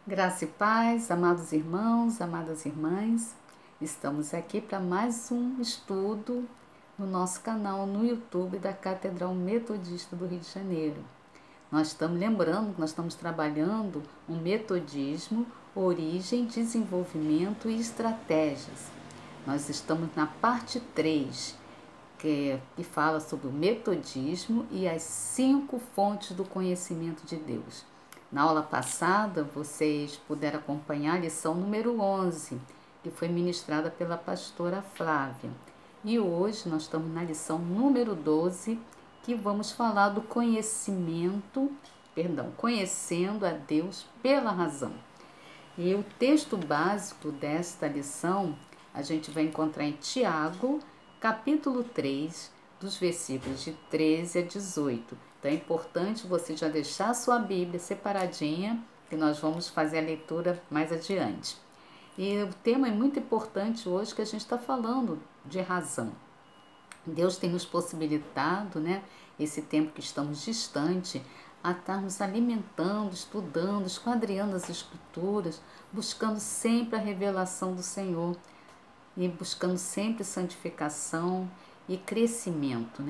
Graça e paz, amados irmãos, amadas irmãs, estamos aqui para mais um estudo no nosso canal no YouTube da Catedral Metodista do Rio de Janeiro. Nós estamos lembrando que nós estamos trabalhando um metodismo, origem, desenvolvimento e estratégias. Nós estamos na parte 3, que fala sobre o metodismo e as 5 fontes do conhecimento de Deus. Na aula passada, vocês puderam acompanhar a lição número 11, que foi ministrada pela pastora Flávia. E hoje nós estamos na lição número 12, que vamos falar do conhecendo a Deus pela razão. E o texto básico desta lição a gente vai encontrar em Tiago, capítulo 3, dos versículos de 13 a 18. Então é importante você já deixar a sua Bíblia separadinha, que nós vamos fazer a leitura mais adiante. E o tema é muito importante hoje, que a gente está falando de razão. Deus tem nos possibilitado, esse tempo que estamos distante, a estarmos alimentando, estudando, esquadriando as Escrituras, buscando sempre a revelação do Senhor e buscando sempre santificação e crescimento,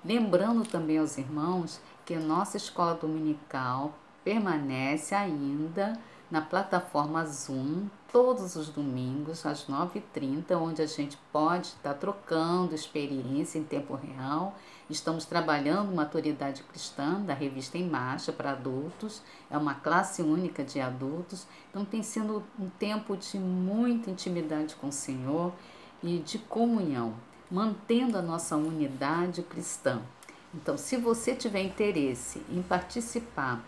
Lembrando também aos irmãos que a nossa escola dominical permanece ainda na plataforma Zoom, todos os domingos, às 9h30, onde a gente pode estar trocando experiência em tempo real. Estamos trabalhando maturidade cristã, da revista Em Marcha para adultos, é uma classe única de adultos, então tem sido um tempo de muita intimidade com o Senhor e de comunhão, mantendo a nossa unidade cristã. Então, se você tiver interesse em participar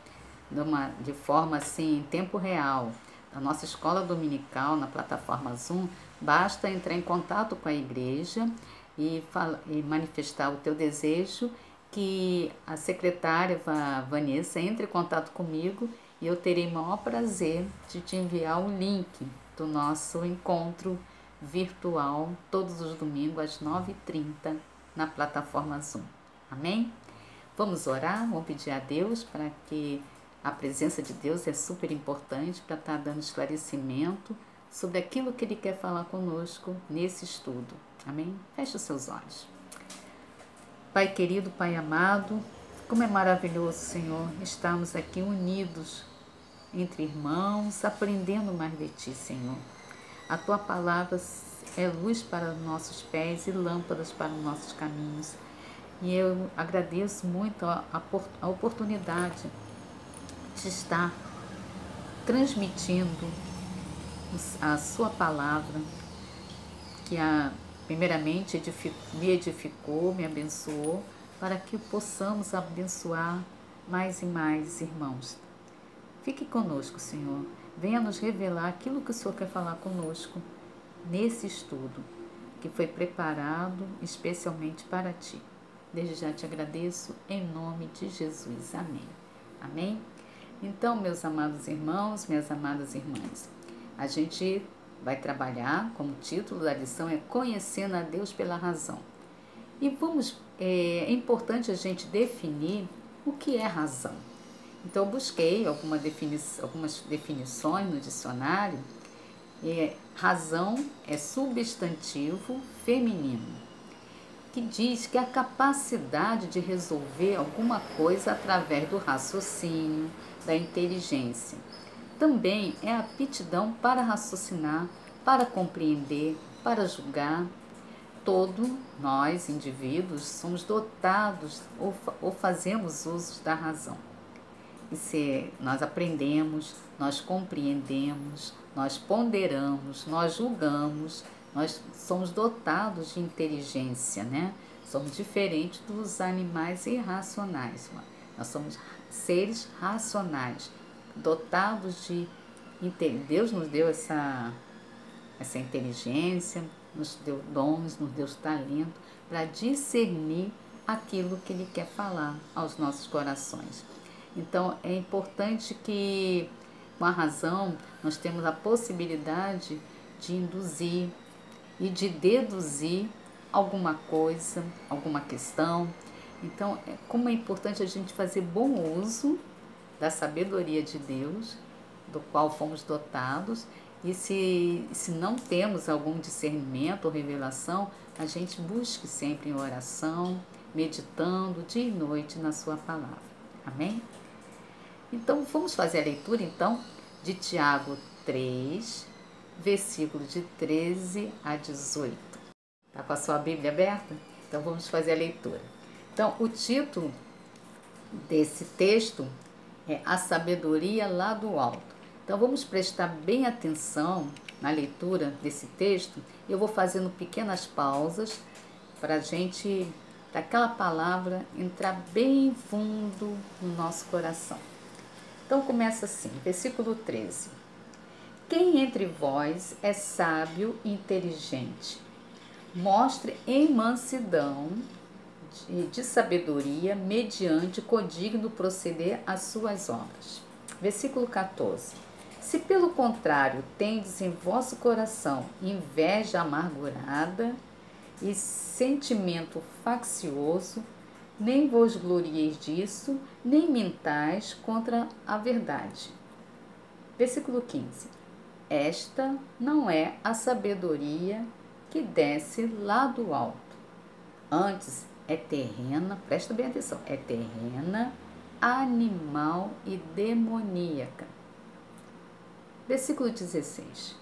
de forma assim, em tempo real, da nossa escola dominical na plataforma Zoom, basta entrar em contato com a igreja e manifestar o teu desejo, que a secretária Vanessa entre em contato comigo e eu terei o maior prazer de te enviar o link do nosso encontro virtual todos os domingos às 9h30 na plataforma Zoom. Amém? Vamos orar, vamos pedir a Deus para que a presença de Deus é super importante para estar dando esclarecimento sobre aquilo que Ele quer falar conosco nesse estudo. Amém? Feche os seus olhos. Pai querido, Pai amado, como é maravilhoso, Senhor, estarmos aqui unidos entre irmãos, aprendendo mais de Ti, Senhor. A Tua palavra é luz para nossos pés e lâmpadas para os nossos caminhos. E eu agradeço muito a oportunidade de estar transmitindo a Sua palavra, que primeiramente me edificou, me abençoou, para que possamos abençoar mais e mais irmãos. Fique conosco, Senhor. Venha nos revelar aquilo que o Senhor quer falar conosco nesse estudo, que foi preparado especialmente para Ti. Desde já te agradeço, em nome de Jesus. Amém. Amém? Então, meus amados irmãos, minhas amadas irmãs, a gente vai trabalhar, como título da lição é Conhecendo a Deus pela Razão. E é importante a gente definir o que é razão. Então, eu busquei algumas definições no dicionário. Razão é substantivo feminino, que diz que a capacidade de resolver alguma coisa através do raciocínio, da inteligência. Também é a aptidão para raciocinar, para compreender, para julgar. Todos nós, indivíduos, somos dotados ou fazemos uso da razão. E se nós aprendemos, nós compreendemos, nós ponderamos, nós julgamos, nós somos dotados de inteligência, Somos diferentes dos animais irracionais. Nós somos seres racionais, dotados de... Deus nos deu essa inteligência, nos deu dons, nos deu talento para discernir aquilo que Ele quer falar aos nossos corações. Então, é importante que, com a razão, nós temos a possibilidade de induzir e de deduzir alguma coisa, alguma questão. Então, como é importante a gente fazer bom uso da sabedoria de Deus, do qual fomos dotados, e se não temos algum discernimento ou revelação, a gente busque sempre em oração, meditando dia e noite na sua palavra. Amém? Então, vamos fazer a leitura, então, de Tiago 3, versículos de 13 a 18. Está com a sua Bíblia aberta? Então, vamos fazer a leitura. Então, o título desse texto é A Sabedoria lá do Alto. Então, vamos prestar bem atenção na leitura desse texto. Eu vou fazendo pequenas pausas para a gente, para aquela palavra entrar bem fundo no nosso coração. Então, começa assim, versículo 13. Quem entre vós é sábio e inteligente? Mostre em mansidão de sabedoria, mediante codigno proceder às suas obras. Versículo 14. Se pelo contrário tendes em vosso coração inveja amargurada e sentimento faccioso, nem vos glorieis disso, nem mintais contra a verdade. Versículo 15. Esta não é a sabedoria que desce lá do alto. Antes é terrena, presta bem atenção, é terrena, animal e demoníaca. Versículo 16.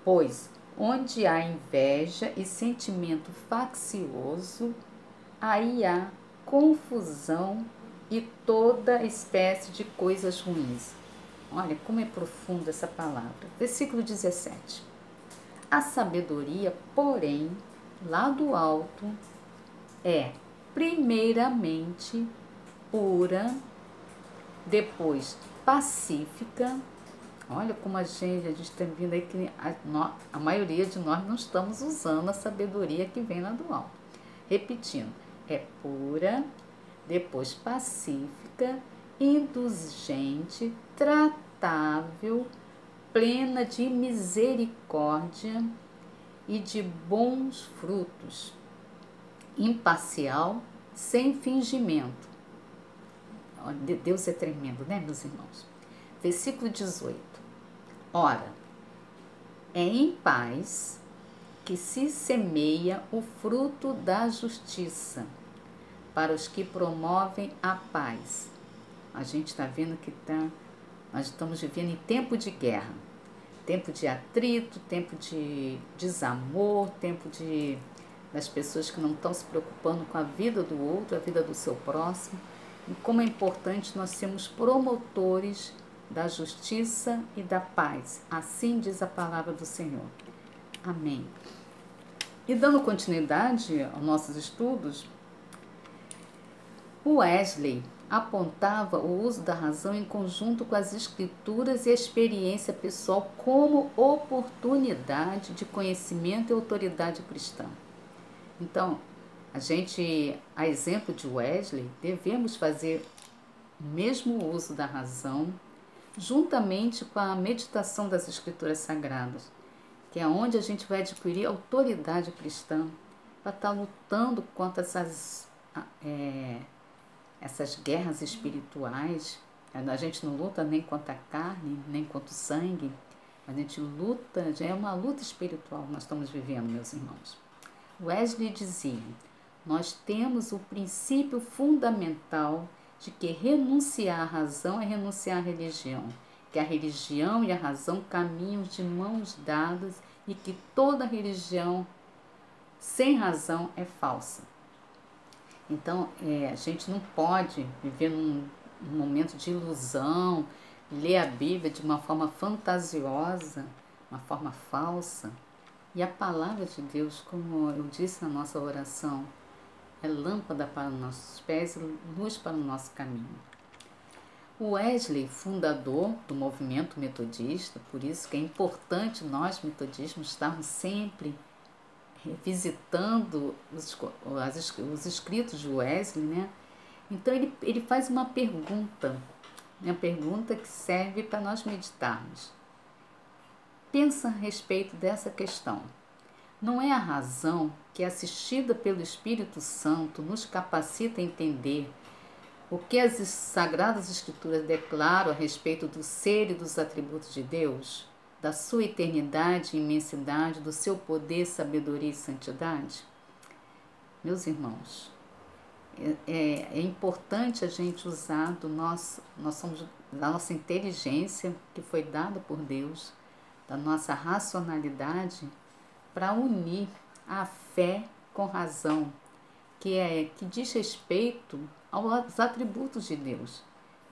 Pois onde há inveja e sentimento faccioso, aí há confusão e toda espécie de coisas ruins. Olha como é profunda essa palavra. Versículo 17. A sabedoria, porém, lá do alto, é primeiramente pura, depois pacífica. Olha como a gente está vendo aí que a maioria de nós não estamos usando a sabedoria que vem lá do alto. Repetindo, é pura, depois pacífica, indulgente, tratável, plena de misericórdia e de bons frutos, imparcial, sem fingimento. Deus é tremendo, né, meus irmãos? Versículo 18. Ora, é em paz que se semeia o fruto da justiça para os que promovem a paz. A gente está vendo que nós estamos vivendo em tempo de guerra, tempo de atrito, tempo de desamor, tempo das pessoas que não estão se preocupando com a vida do outro, a vida do seu próximo. E como é importante nós sermos promotores da justiça e da paz. Assim diz a palavra do Senhor. Amém. E dando continuidade aos nossos estudos, Wesley apontava o uso da razão em conjunto com as escrituras e a experiência pessoal como oportunidade de conhecimento e autoridade cristã. Então, a exemplo de Wesley, devemos fazer o mesmo uso da razão, juntamente com a meditação das Escrituras Sagradas, que é onde a gente vai adquirir autoridade cristã para estar lutando contra essas guerras espirituais. A gente não luta nem contra a carne, nem contra o sangue, a gente luta, já é uma luta espiritual que nós estamos vivendo, meus irmãos. Wesley dizia: nós temos o princípio fundamental de que renunciar à razão é renunciar à religião, que a religião e a razão caminham de mãos dadas e que toda religião sem razão é falsa. Então, a gente não pode viver num momento de ilusão, ler a Bíblia de uma forma fantasiosa, uma forma falsa. E a palavra de Deus, como eu disse na nossa oração, é lâmpada para os nossos pés e luz para o nosso caminho. O Wesley, fundador do movimento metodista, por isso que é importante nós metodistas estarmos sempre revisitando os escritos de Wesley, né? Então ele faz uma pergunta que serve para nós meditarmos. Pensa a respeito dessa questão. Não é a razão que, assistida pelo Espírito Santo, nos capacita a entender O que as Sagradas Escrituras declaram a respeito do ser e dos atributos de Deus, da sua eternidade e imensidade, do seu poder, sabedoria e santidade? Meus irmãos, é importante a gente usar da nossa inteligência que foi dada por Deus, da nossa racionalidade, para unir a fé com razão, que diz respeito aos atributos de Deus,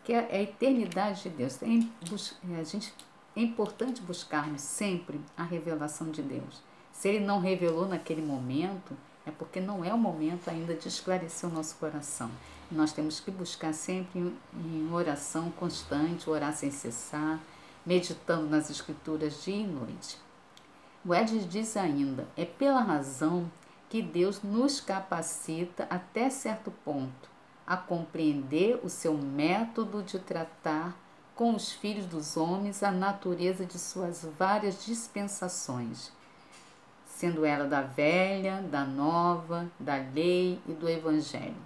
que é a eternidade de Deus. É importante buscarmos sempre a revelação de Deus. Se Ele não revelou naquele momento, é porque não é o momento ainda de esclarecer o nosso coração. Nós temos que buscar sempre em oração constante, orar sem cessar, meditando nas Escrituras dia e noite. O Edges diz ainda, é pela razão que Deus nos capacita até certo ponto a compreender o seu método de tratar com os filhos dos homens a natureza de suas várias dispensações, sendo ela da velha, da nova, da lei e do evangelho.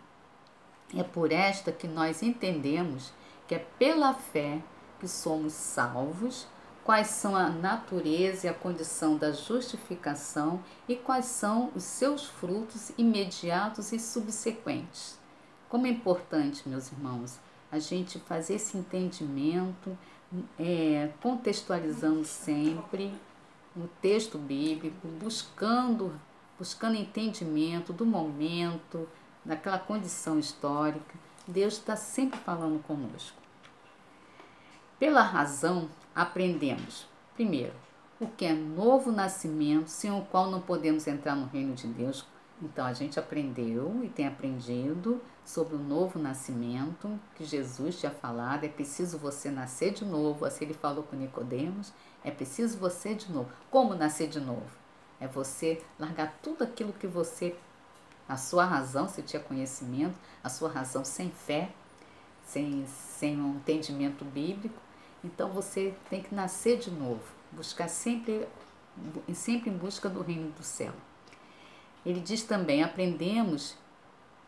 É por esta que nós entendemos que é pela fé que somos salvos, quais são a natureza e a condição da justificação e quais são os seus frutos imediatos e subsequentes. Como é importante, meus irmãos, a gente fazer esse entendimento, contextualizando sempre o texto bíblico, buscando entendimento do momento, daquela condição histórica. Deus está sempre falando conosco. Pela razão, aprendemos, primeiro, o que é novo nascimento, sem o qual não podemos entrar no reino de Deus. Então, a gente aprendeu e tem aprendido sobre o novo nascimento, que Jesus tinha falado, é preciso você nascer de novo, assim ele falou com Nicodemos, é preciso você de novo. Como nascer de novo? É você largar tudo aquilo que você, a sua razão, se tinha conhecimento, a sua razão sem fé, sem um entendimento bíblico. Então você tem que nascer de novo, buscar sempre em busca do reino do céu. Ele diz também, aprendemos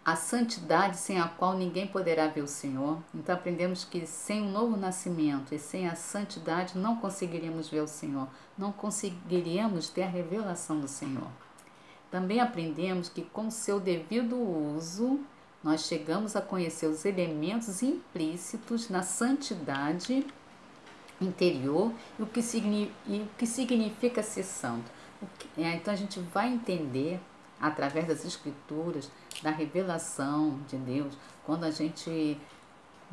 a santidade sem a qual ninguém poderá ver o Senhor. Então aprendemos que sem o novo nascimento e sem a santidade não conseguiríamos ver o Senhor, não conseguiríamos ter a revelação do Senhor. Também aprendemos que com seu devido uso nós chegamos a conhecer os elementos implícitos na santidade interior e o que significa ser santo. Então a gente vai entender através das Escrituras, da revelação de Deus, quando a gente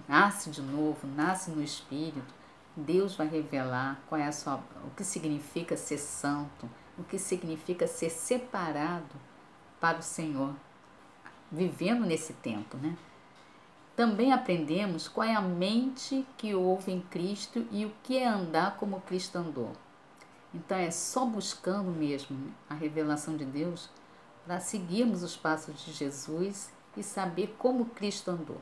nasce de novo, nasce no Espírito, Deus vai revelar o que significa ser santo, o que significa ser separado para o Senhor, vivendo nesse tempo, né? Também aprendemos qual é a mente que houve em Cristo e o que é andar como Cristo andou. Então é só buscando mesmo a revelação de Deus para seguirmos os passos de Jesus e saber como Cristo andou.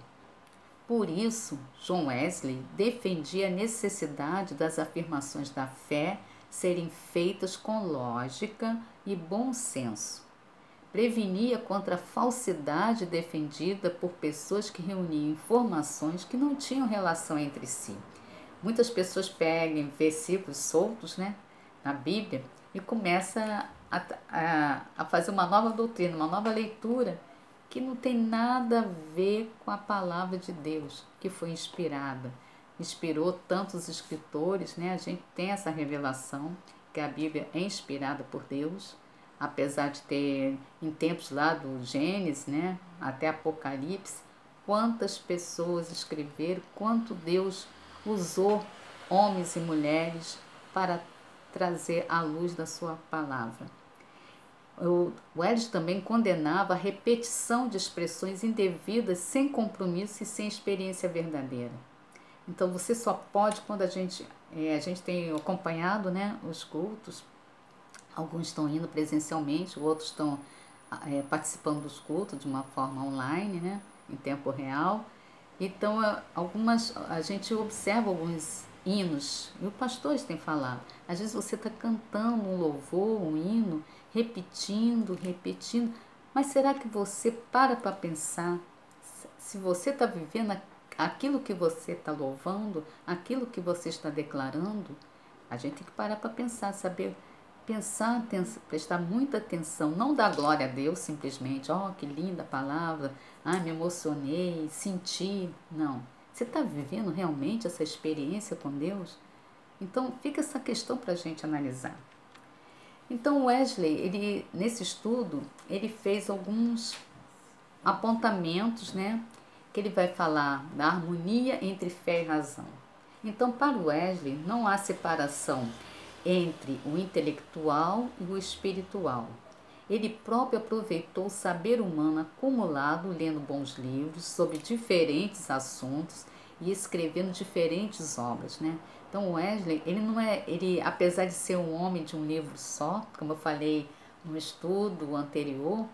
Por isso, John Wesley defendia a necessidade das afirmações da fé serem feitas com lógica e bom senso. Prevenia contra a falsidade defendida por pessoas que reuniam informações que não tinham relação entre si. Muitas pessoas pegam versículos soltos, né, na Bíblia e começam a fazer uma nova doutrina, uma nova leitura que não tem nada a ver com a palavra de Deus, que foi inspirada. Inspirou tantos escritores, né? A gente tem essa revelação que a Bíblia é inspirada por Deus, apesar de ter em tempos lá do Gênesis, né, até Apocalipse, quantas pessoas escreveram, quanto Deus usou homens e mulheres para trazer a luz da sua palavra. O Edges também condenava a repetição de expressões indevidas, sem compromisso e sem experiência verdadeira. Então você só pode, quando a gente tem acompanhado, né, os cultos, alguns estão indo presencialmente, outros estão participando dos cultos de uma forma online, né, em tempo real. Então a gente observa alguns hinos, e os pastores têm falado, às vezes você está cantando um louvor, um hino, repetindo, mas será que você para pensar se você está vivendo aquilo que você está louvando, aquilo que você está declarando, a gente tem que parar para pensar, saber pensar, prestar muita atenção, não dar glória a Deus simplesmente, ó, que linda palavra, me emocionei, senti, não. Você está vivendo realmente essa experiência com Deus? Então, fica essa questão para a gente analisar. Então, Wesley, nesse estudo, ele fez alguns apontamentos, né, que ele vai falar da harmonia entre fé e razão. Então, para Wesley, não há separação entre o intelectual e o espiritual. Ele próprio aproveitou o saber humano acumulado lendo bons livros sobre diferentes assuntos e escrevendo diferentes obras, né? Então Wesley, ele apesar de ser um homem de um livro só, como eu falei no estudo anterior,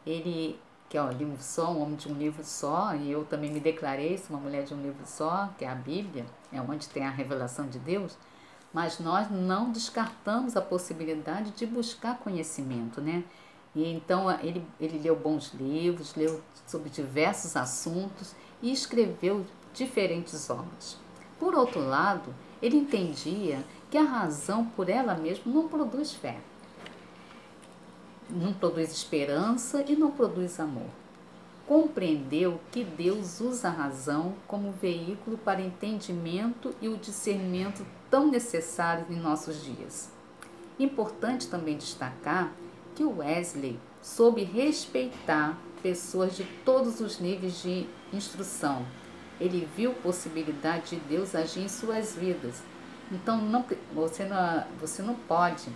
ele que é um livro só, um homem de um livro só, e eu também me declarei uma mulher de um livro só, que é a Bíblia, é onde tem a revelação de Deus. Mas nós não descartamos a possibilidade de buscar conhecimento, né? E então ele leu bons livros, leu sobre diversos assuntos e escreveu diferentes obras. Por outro lado, ele entendia que a razão por ela mesma não produz fé, não produz esperança e não produz amor. Compreendeu que Deus usa a razão como veículo para entendimento e o discernimento tão necessários em nossos dias. Importante também destacar que o Wesley soube respeitar pessoas de todos os níveis de instrução. Ele viu possibilidade de Deus agir em suas vidas. Então você não pode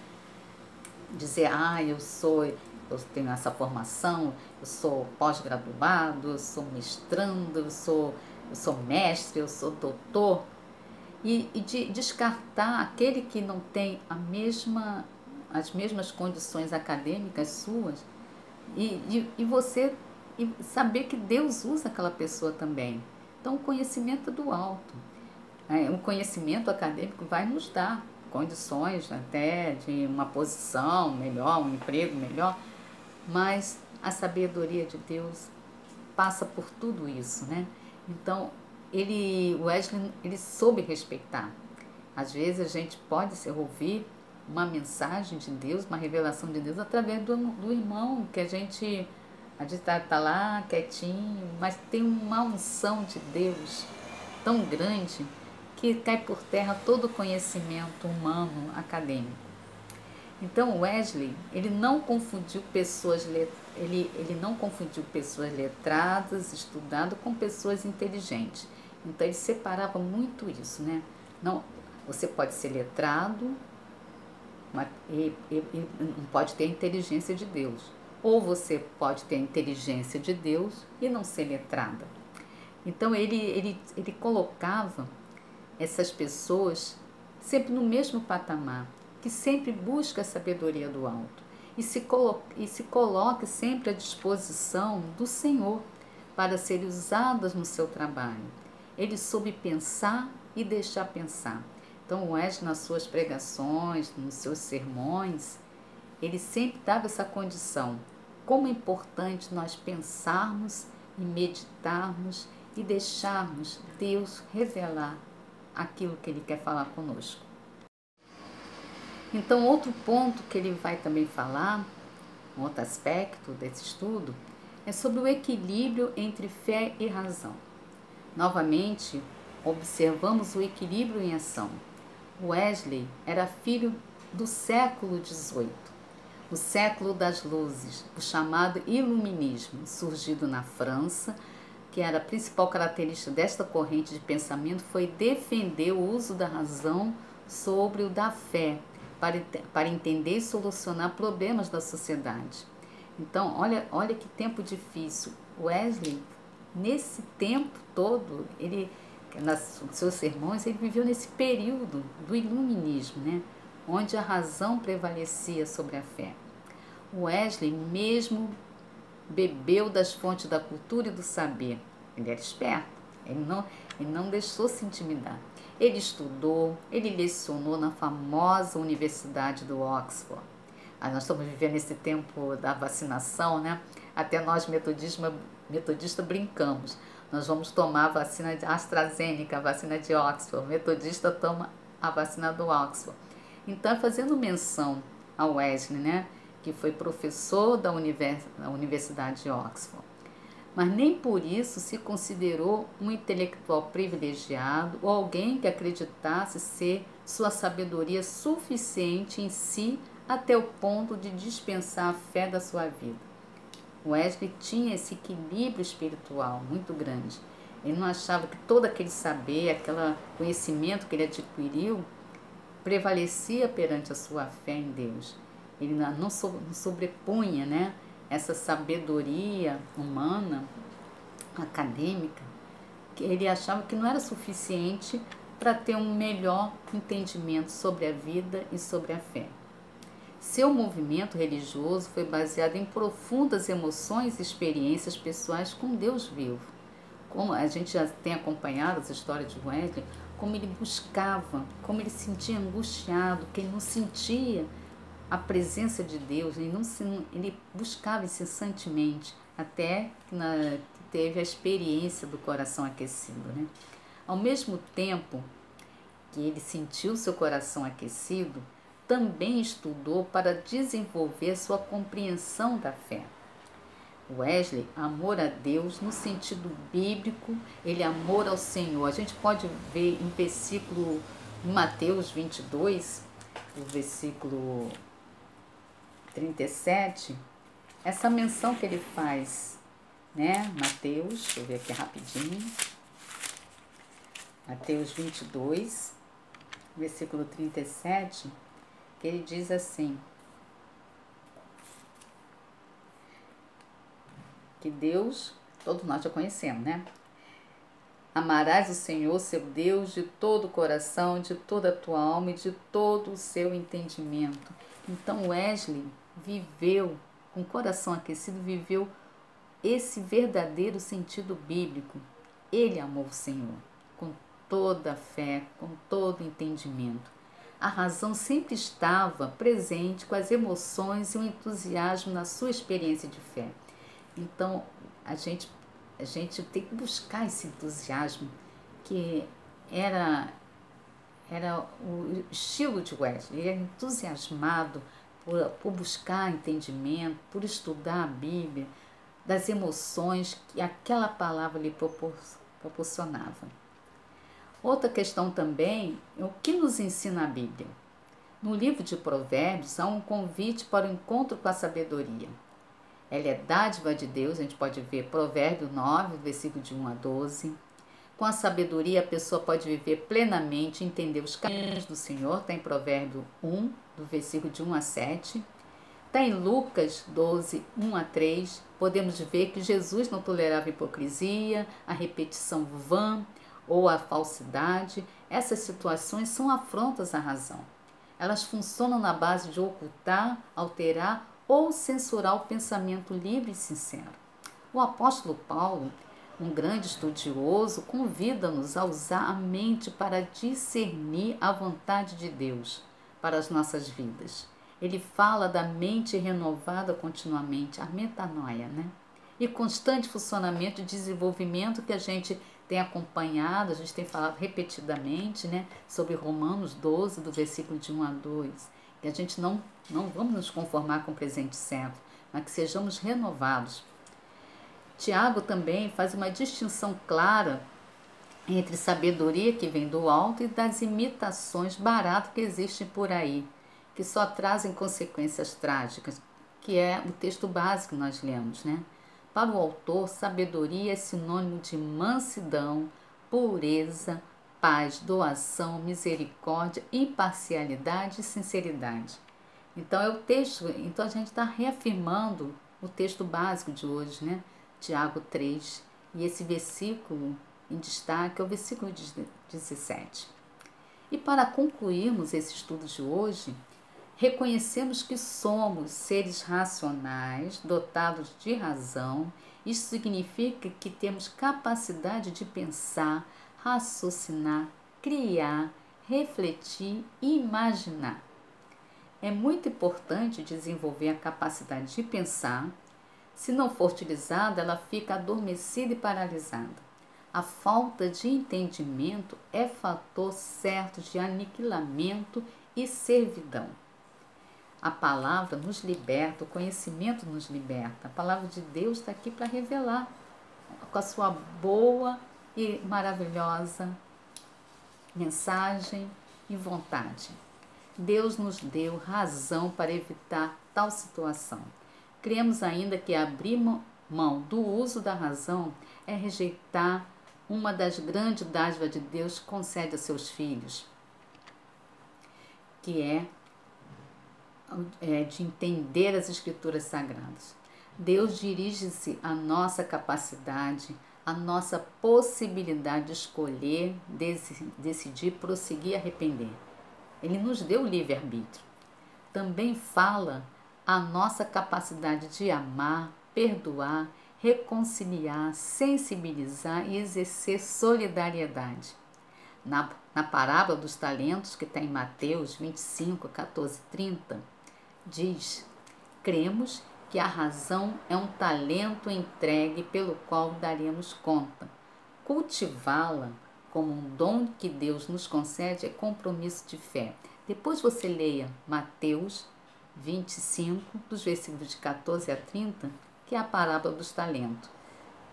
dizer, eu tenho essa formação, eu sou pós-graduado, eu sou mestrando, eu sou mestre, eu sou doutor, e de descartar aquele que não tem as mesmas condições acadêmicas suas, e você saber que Deus usa aquela pessoa também. Então o conhecimento é do alto. O conhecimento acadêmico vai nos dar condições até de uma posição melhor, um emprego melhor, mas a sabedoria de Deus passa por tudo isso, né? Então, Wesley, ele soube respeitar. Às vezes a gente pode ouvir uma mensagem de Deus, uma revelação de Deus através do irmão, que a gente tá lá quietinho, mas tem uma unção de Deus tão grande que cai por terra todo o conhecimento humano, acadêmico. Então Wesley, ele não confundiu pessoas letradas, estudadas, com pessoas inteligentes. Então ele separava muito isso, né? Não, você pode ser letrado, mas não pode ter a inteligência de Deus. Ou você pode ter a inteligência de Deus e não ser letrada. Então ele colocava essas pessoas sempre no mesmo patamar, que sempre busca a sabedoria do alto e se coloque sempre à disposição do Senhor para serem usadas no seu trabalho. Ele soube pensar e deixar pensar. Então, Wesley, nas suas pregações, nos seus sermões, ele sempre dava essa condição. Como é importante nós pensarmos e meditarmos e deixarmos Deus revelar aquilo que Ele quer falar conosco. Então, outro ponto que ele vai também falar, um outro aspecto desse estudo, é sobre o equilíbrio entre fé e razão. Novamente, observamos o equilíbrio em ação. Wesley era filho do século XVIII, o século das luzes, o chamado iluminismo, surgido na França, que era a principal característica desta corrente de pensamento foi defender o uso da razão sobre o da fé, para entender e solucionar problemas da sociedade. Então, olha que tempo difícil. Wesley, nesse tempo todo, nos seus sermões, ele viveu nesse período do iluminismo, né? Onde a razão prevalecia sobre a fé. Wesley mesmo bebeu das fontes da cultura e do saber. Ele era esperto, ele não deixou se intimidar. Ele estudou, ele lecionou na famosa Universidade do Oxford. Nós estamos vivendo esse tempo da vacinação, né? Até nós metodistas brincamos. nós vamos tomar a vacina de AstraZeneca, a vacina de Oxford, o metodista toma a vacina do Oxford. Então, fazendo menção ao Wesley, né, que foi professor da Universidade de Oxford. Mas nem por isso se considerou um intelectual privilegiado ou alguém que acreditasse ser sua sabedoria suficiente em si até o ponto de dispensar a fé da sua vida. Wesley tinha esse equilíbrio espiritual muito grande. Ele não achava que todo aquele saber, aquele conhecimento que ele adquiriu, prevalecia perante a sua fé em Deus. Ele não sobrepunha, né, essa sabedoria humana, acadêmica, que ele achava que não era suficiente para ter um melhor entendimento sobre a vida e sobre a fé. Seu movimento religioso foi baseado em profundas emoções e experiências pessoais com Deus vivo. Como a gente já tem acompanhado as histórias de Wesley, como ele buscava, como ele se sentia angustiado, que ele não sentia a presença de Deus, ele buscava incessantemente, até que teve a experiência do coração aquecido, né? Ao mesmo tempo que ele sentiu seu coração aquecido, também estudou para desenvolver sua compreensão da fé. Wesley, amor a Deus no sentido bíblico, ele amor ao Senhor. A gente pode ver em versículo em Mateus 22, o versículo 37, essa menção que ele faz, né? Mateus, deixa eu ver aqui rapidinho. Mateus 22, versículo 37, que ele diz assim: que Deus, todos nós já conhecemos, né? Amarás o Senhor, seu Deus, de todo o coração, de toda a tua alma e de todo o seu entendimento. Então Wesley viveu, com o coração aquecido, viveu esse verdadeiro sentido bíblico. Ele amou o Senhor com toda a fé, com todo o entendimento. A razão sempre estava presente com as emoções e o entusiasmo na sua experiência de fé. Então, a gente tem que buscar esse entusiasmo, que era o estilo de Wesley. Ele era entusiasmado por buscar entendimento, por estudar a Bíblia, das emoções que aquela palavra lhe proporcionava. Outra questão também é o que nos ensina a Bíblia. No livro de Provérbios há um convite para o encontro com a sabedoria. Ela é dádiva de Deus, a gente pode ver Provérbio 9, versículo de 1 a 12. Com a sabedoria a pessoa pode viver plenamente, entender os caminhos do Senhor, está em Provérbio 1, do versículo de 1 a 7. Está em Lucas 12, 1 a 3. Podemos ver que Jesus não tolerava hipocrisia, a repetição vã ou a falsidade. Essas situações são afrontas à razão. Elas funcionam na base de ocultar, alterar ou censurar o pensamento livre e sincero. O apóstolo Paulo, um grande estudioso, convida-nos a usar a mente para discernir a vontade de Deus para as nossas vidas. Ele fala da mente renovada continuamente, a metanoia, né? E constante funcionamento e desenvolvimento que a gente tem acompanhado, a gente tem falado repetidamente, né? Sobre Romanos 12, do versículo de 1 a 2. Que a gente não vamos nos conformar com o presente século, mas que sejamos renovados. Tiago também faz uma distinção clara entre sabedoria que vem do alto e das imitações baratas que existem por aí, que só trazem consequências trágicas, que é o texto básico que nós lemos, né? Para o autor, sabedoria é sinônimo de mansidão, pureza, paz, doação, misericórdia, imparcialidade e sinceridade. Então é o texto, então a gente está reafirmando o texto básico de hoje, né? Tiago 3, e esse versículo em destaque é o versículo 17. E para concluirmos esse estudo de hoje, reconhecemos que somos seres racionais, dotados de razão. Isso significa que temos capacidade de pensar, raciocinar, criar, refletir e imaginar. É muito importante desenvolver a capacidade de pensar. Se não for utilizada, ela fica adormecida e paralisada. A falta de entendimento é fator certo de aniquilamento e servidão. A palavra nos liberta, o conhecimento nos liberta. A palavra de Deus está aqui para revelar com a sua boa e maravilhosa mensagem e vontade. Deus nos deu razão para evitar tal situação. Cremos ainda que abrir mão do uso da razão é rejeitar uma das grandes dádivas de Deus que concede a seus filhos, que é de entender as Escrituras Sagradas. Deus dirige-se à nossa capacidade, à nossa possibilidade de escolher, decidir, prosseguir e arrepender. Ele nos deu o livre-arbítrio. Também fala a nossa capacidade de amar, perdoar, reconciliar, sensibilizar e exercer solidariedade. Na parábola dos talentos, que está em Mateus 25, 14, 30, diz: cremos que a razão é um talento entregue pelo qual daremos conta. Cultivá-la como um dom que Deus nos concede é compromisso de fé. Depois você leia Mateus 25, dos versículos de 14 a 30, que é a parábola dos talentos.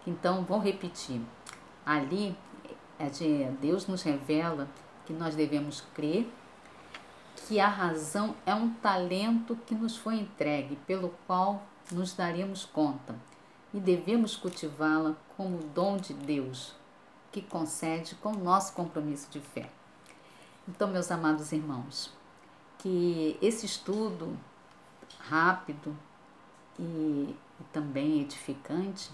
Então, vou repetir. Ali, Deus nos revela que nós devemos crer que a razão é um talento que nos foi entregue, pelo qual nos daremos conta, e devemos cultivá-la como dom de Deus, que concede com o nosso compromisso de fé. Então, meus amados irmãos, que esse estudo rápido e também edificante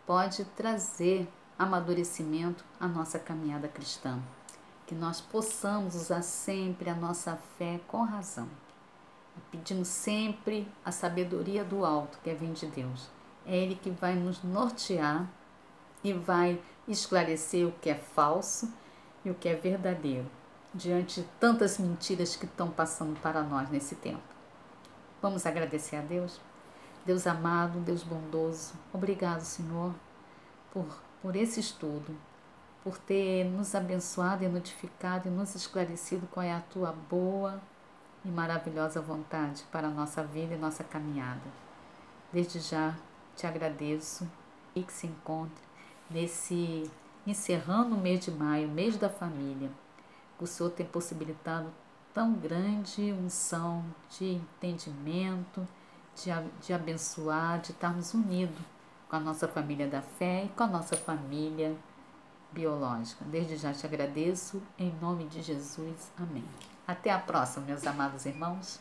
pode trazer amadurecimento à nossa caminhada cristã. Que nós possamos usar sempre a nossa fé com razão. Pedindo sempre a sabedoria do alto, que vem de Deus. É Ele que vai nos nortear e vai esclarecer o que é falso e o que é verdadeiro, diante de tantas mentiras que estão passando para nós nesse tempo. Vamos agradecer a Deus? Deus amado, Deus bondoso, obrigado, Senhor, por esse estudo, por ter nos abençoado e notificado e nos esclarecido qual é a Tua boa e maravilhosa vontade para a nossa vida e nossa caminhada. Desde já te agradeço e que se encontre nesse encerrando o mês de maio, mês da família, que o Senhor tem possibilitado tão grande unção de entendimento, de abençoar, de estarmos unidos com a nossa família da fé e com a nossa família biológica. Desde já te agradeço, em nome de Jesus. Amém. Até a próxima, meus amados irmãos.